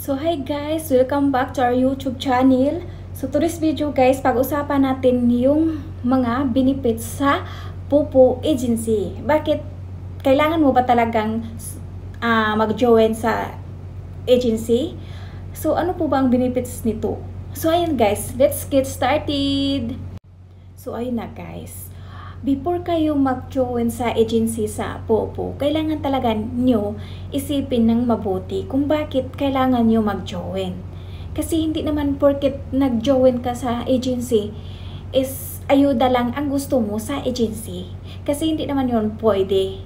So hi guys, welcome back to our YouTube channel. So today's video guys, pag-usapan natin yung mga benefits sa Popo Agency. Bakit kailangan mo ba talagang mag-join sa agency? So ano po ba ang benefits nito? So ayun guys, let's get started. So ayun na guys. Before kayo mag-join sa agency sa Popo, kailangan talaga nyo isipin ng mabuti kung bakit kailangan nyo mag-join. Kasi hindi naman porket nag-join ka sa agency is ayuda lang ang gusto mo sa agency. Kasi hindi naman yun pwede.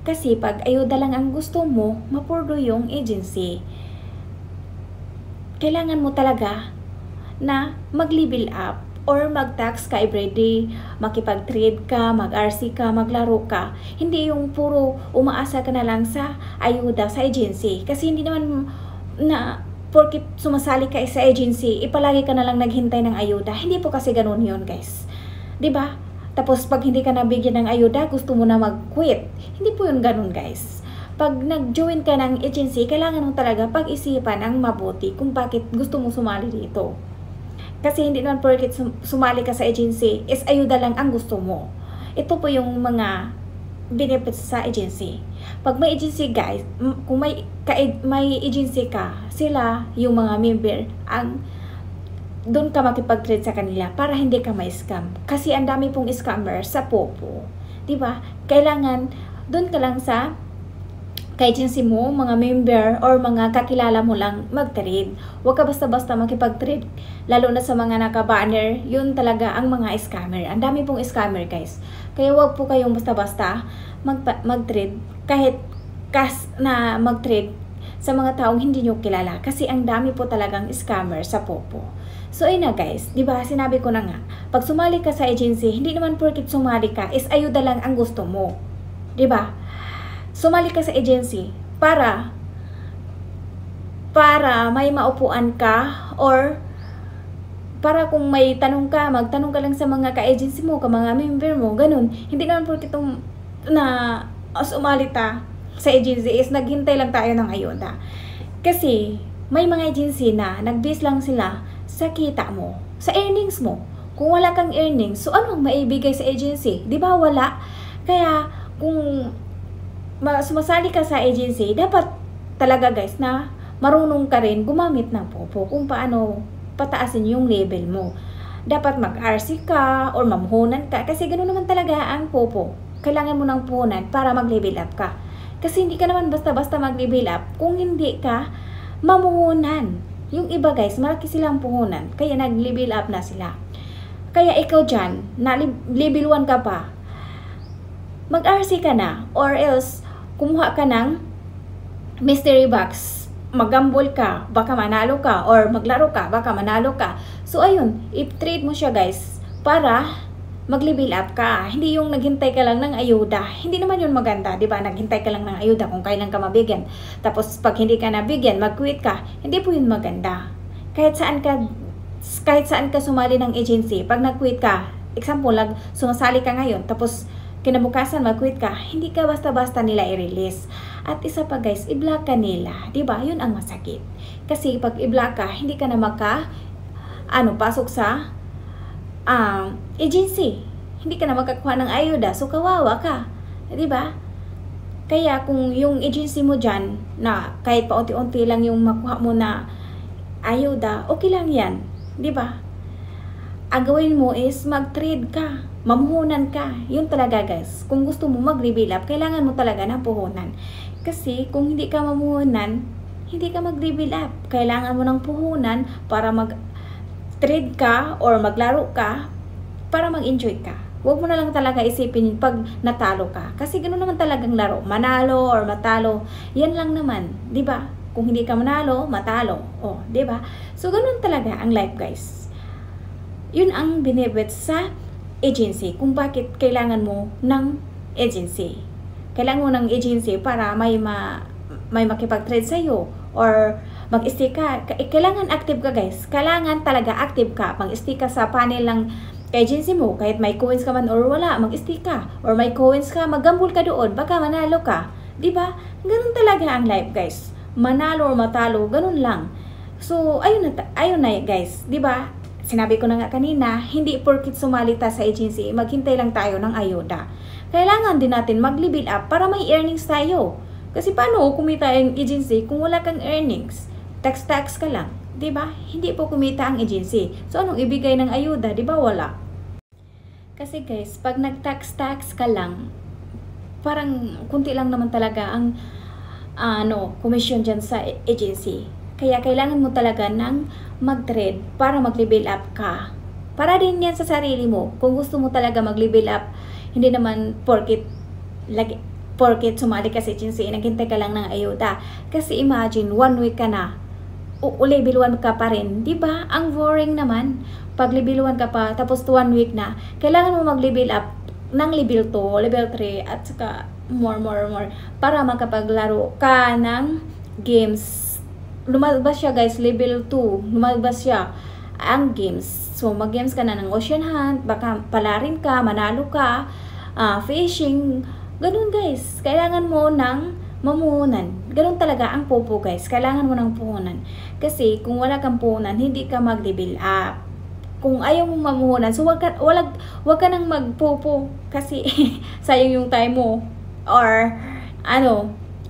Kasi pag ayuda lang ang gusto mo, mapurdo yung agency. Kailangan mo talaga na mag-level up or mag-tax ka everyday, makipag-trade ka, mag-RC ka, maglaro ka. Hindi yung puro umaasa ka na lang sa ayuda sa agency. Kasi hindi naman na porkit sumasali ka sa agency, ipalagi ka na lang naghintay ng ayuda. Hindi po kasi ganun yun guys. 'Di ba? Tapos pag hindi ka nabigyan ng ayuda, gusto mo na mag-quit. Hindi po yun ganun guys. Pag nag-join ka ng agency, kailangan mo talaga pag-isipan ang mabuti kung bakit gusto mo sumali dito. Kasi hindi naman porket sumali ka sa agency is ayuda lang ang gusto mo. Ito po yung mga benefits sa agency. Pag may agency guys, kung may agency ka, sila yung mga member ang doon ka makipag-trade sa kanila para hindi ka ma-scam. Kasi ang dami pong scammer sa Popo. 'Di ba? Kailangan doon ka lang sa ka-agency mo, mga member or mga kakilala mo lang mag-trade. Huwag ka basta-basta makipag-trade. Lalo na sa mga naka-banner, yun talaga ang mga scammer. Ang dami pong scammer guys. Kaya huwag po kayong basta-basta mag-trade kahit na mag-trade sa mga taong hindi nyo kilala. Kasi ang dami po talagang scammer sa Popo. So ayun na guys, di ba sinabi ko na nga, pag sumali ka sa agency, hindi naman porket sumali ka is ayuda lang ang gusto mo. Di ba? Sumali ka sa agency para may maupuan ka or para kung may tanong ka, magtanong ka lang sa mga ka-agency mo, ka mga member mo, ganun. Hindi naman po itong na sumali ta sa agency is naghintay lang tayo ng ayuda. Kasi may mga agency na nag-base lang sila sa kita mo, sa earnings mo. Kung wala kang earnings, so anong maibigay sa agency? Di ba wala? Kaya kung sumasali ka sa agency, dapat talaga guys na marunong ka rin gumamit ng Popo kung paano pataasin yung level mo. Dapat mag-RC ka or mamuhunan ka kasi ganoon naman talaga ang Popo. Kailangan mo ng puhunan para mag-level up ka. Kasi hindi ka naman basta-basta mag-level up kung hindi ka mamuhunan. Yung iba guys, malaki silang puhunan kaya nag-level up na sila. Kaya ikaw dyan, na level 1 ka pa, mag-RC ka na or else kumuha ka ng mystery box, magambol ka, baka manalo ka, or maglaro ka, baka manalo ka. So ayun, i-trade mo siya guys para mag-level up ka. Hindi yung naghintay ka lang ng ayuda. Hindi naman yun maganda, di ba? Naghintay ka lang ng ayuda kung kailan ka mabigyan. Tapos pag hindi ka nabigyan, mag-quit ka. Hindi po yun maganda. Kahit saan ka sumali ng agency, pag nag-quit ka, example, sumasali ka ngayon, tapos kinabukasan mag-quit ka, hindi ka basta-basta nila i-release. At isa pa guys, i-block ka nila. Diba? Yun ang masakit. Kasi pag i-block ka, hindi ka na pasok sa agency. Hindi ka na makakuha ng ayuda. So, kawawa ka. Diba? Kaya kung yung agency mo dyan, na kahit paunti-unti lang yung makuha mo na ayuda, okay lang yan. Diba? Ang gawin mo is mag-trade ka. Mamuhunan ka. Yun talaga guys. Kung gusto mo mag-level up, kailangan mo talaga ng puhunan. Kasi kung hindi ka mamuhunan, hindi ka mag-level up. Kailangan mo ng puhunan para mag-trade ka or maglaro ka para mag-enjoy ka. Huwag mo na lang talaga isipin pag natalo ka. Kasi ganoon naman talagang laro. Manalo or matalo. Yan lang naman. Diba? Kung hindi ka manalo, matalo. O, diba? So, ganoon talaga ang life guys. Yun ang benefits sa agency, kung bakit kailangan mo ng agency. Kailangan mo ng agency para may makipag-trade sa'yo or mag-stay ka. Kailangan active ka guys. Kailangan talaga active ka. Mag-stay ka sa panel ng agency mo. Kahit may coins ka man or wala, mag-stay ka. Or may coins ka, mag-gamble ka doon. Baka manalo ka. Diba? Ganun talaga ang life guys. manalo or matalo, ganun lang. So, ayun na guys, di ba? Sinabi ko na nga kanina, hindi porkit sumali ta sa agency, maghintay lang tayo ng ayuda. Kailangan din natin mag-level up para may earnings tayo. Kasi paano kumita ang agency kung wala kang earnings? Tax ka lang, di ba? Hindi po kumita ang agency. So, anong ibigay ng ayuda? Di ba wala? Kasi guys, pag nag-tax ka lang, parang kunti lang naman talaga ang commission dyan sa agency. Kaya kailangan mo talaga ng mag-trade para mag-level up ka. Para din yan sa sarili mo. Kung gusto mo talaga mag-level up, hindi naman porkit sumali ka sa agency, naghintay ka lang ng ayuda. Kasi imagine, 1 week ka na, level 1 ka pa rin. Diba? Ang boring naman. Pag level 1 ka pa, tapos 1 week na, kailangan mo mag-level up ng level 2, level 3, at saka more, para makapaglaro ka ng games. Lumabas siya guys, level 2, lumabas siya ang games. So, mag-games ka na ng ocean hunt, baka palarin ka, manalo ka, fishing, ganun guys. Kailangan mo ng mamuhunan. Ganun talaga ang popo guys. Kailangan mo ng puhunan. Kasi kung wala kang puhunan, hindi ka mag-level up. Kung ayaw mong mamuhunan, so wag ka nang magpopo. Kasi sayang yung time mo. Or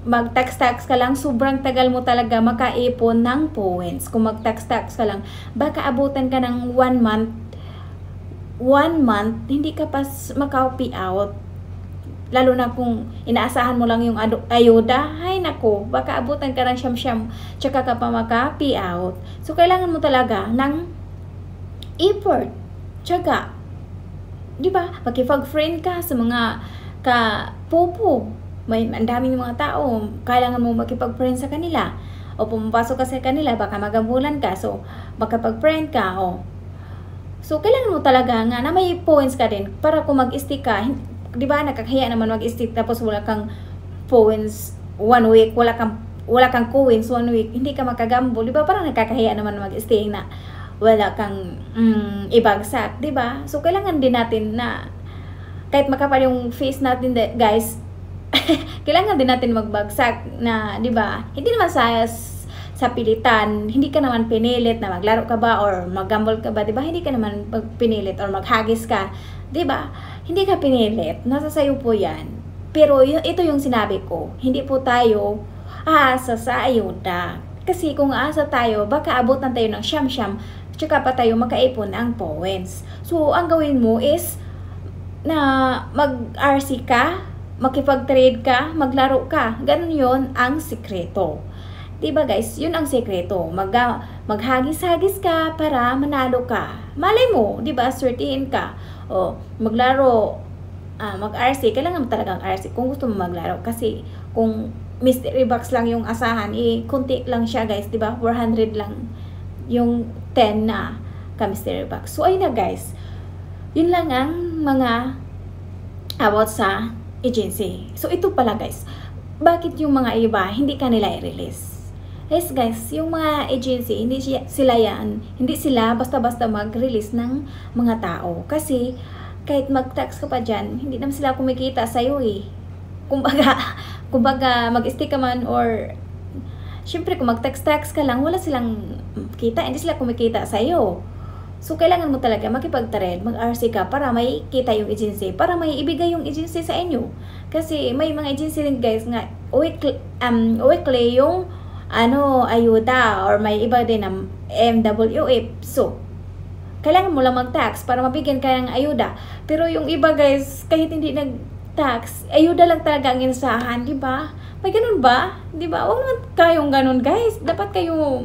mag-tax ka lang, sobrang tagal mo talaga makaipon ng points. Kung mag-tax ka lang, baka abutan ka ng 1 month, hindi ka pa maka-pay out. Lalo na kung inaasahan mo lang yung ayuda, ay nako, baka abutan ka ng siyam-siyam, tsaka ka pa maka-pay out. So, kailangan mo talaga ng effort, tsaka, di ba, makipag-friend ka sa mga ka-popo. Ang daming mga tao, kailangan mo makipag-friend sa kanila. O pumapasok ka sa kanila, baka magambulan ka, so, makapag-friend ka, So, kailangan mo talaga nga na may points ka din para kung mag-stick ka, di ba, nakakahiya naman mag-stick tapos wala kang points 1 week, wala kang coins 1 week, hindi ka makagamble, di ba? Parang nakakahiya naman mag-stick na wala kang ibagsak, di ba? So, kailangan din natin na kahit makapal yung face natin, guys, kailangan din natin magbagsak na, di ba? Hindi naman sa pilitan, hindi ka naman pinilit na maglaro ka ba or maggamble ka ba, di ba? Hindi ka naman pinilit or maghagis ka, di ba? Hindi ka pinilit, nasa sayo po yan. Pero ito yung sinabi ko, hindi po tayo aasa sa ayuda. Kasi kung aasa tayo, baka abutan tayo ng siyam-siyam, tsaka pa tayo makaipon ang points. So, ang gawin mo is na mag-RC ka, makipag-trade ka, maglaro ka. Ganun yon ang sikreto. Diba guys, yun ang sekreto. Maghagis-hagis ka para manalo ka. Malay mo, diba, swertihin ka. O, maglaro, mag-RC, kailangan mo talagang RC kung gusto mo maglaro. Kasi kung mystery box lang yung asahan, konti lang siya guys, diba, 400 lang yung 10 na ka-mystery box. So, ayun na guys. Yun lang ang mga about sa agency. So, ito pala guys. Bakit yung mga iba, hindi ka nila i-release? Yes guys, yung mga agency, hindi sila basta-basta mag-release ng mga tao. Kasi, kahit mag-tax ka pa dyan, hindi naman sila kumikita sa'yo eh. Kumbaga mag-stick ka man or, syempre kung mag-tax ka lang, wala silang kita, hindi sila kumikita sa'yo. So, kailangan mo talaga makipag-trade, mag-RC ka para may kita yung agency, para may ibigay yung agency sa inyo. Kasi, may mga agency rin guys nga, weekly yung ayuda or may iba din ng MWF. So, kailangan mo lang mag-tax para mabigyan ka ng ayuda. Pero yung iba guys, kahit hindi nag-tax, ayuda lang talaga ang inasahan, di ba? May ganun ba? Di ba? Huwag naman kayong ganun guys. Dapat kayo,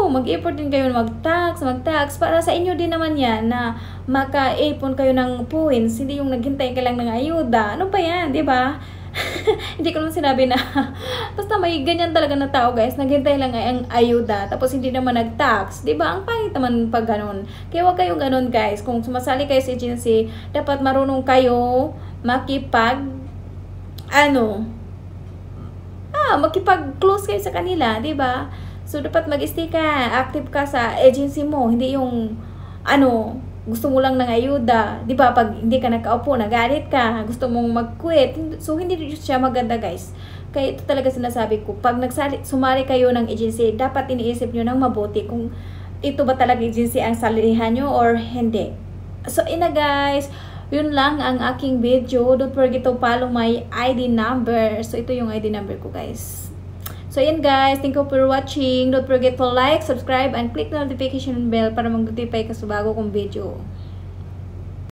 mag-effort din kayo mag-tax para sa inyo din naman yan na maka-ipon kayo ng points, hindi yung naghintay ka lang ng ayuda. Ano pa yan, di ba? Hindi ko naman sinabi na basta may ganyan talaga na tao guys, naghintay lang ang ayuda tapos hindi naman nag-tax, diba? Ang pangit naman pag ganun. Kaya huwag kayong ganun guys. Kung sumasali kayo sa agency, dapat marunong kayo makipag-close kayo sa kanila, diba? So dapat mag-stay ka, active ka sa agency mo, hindi yung gusto mo lang ng ayuda, di ba? Pag hindi ka nakaupo, nagalit ka, gusto mong mag-quit. So, hindi siya maganda, guys. Kaya ito talaga sinasabi ko, pag sumali kayo ng agency, dapat iniisip nyo ng mabuti kung ito ba talaga agency ang salihan nyo or hindi. So, ina guys, yun lang ang aking video. Don't forget to follow my ID number. So, ito yung ID number ko guys. So, yan guys. Thank you for watching. Don't forget to like, subscribe, and click the notification bell para mag-notify ka sa bago kong video.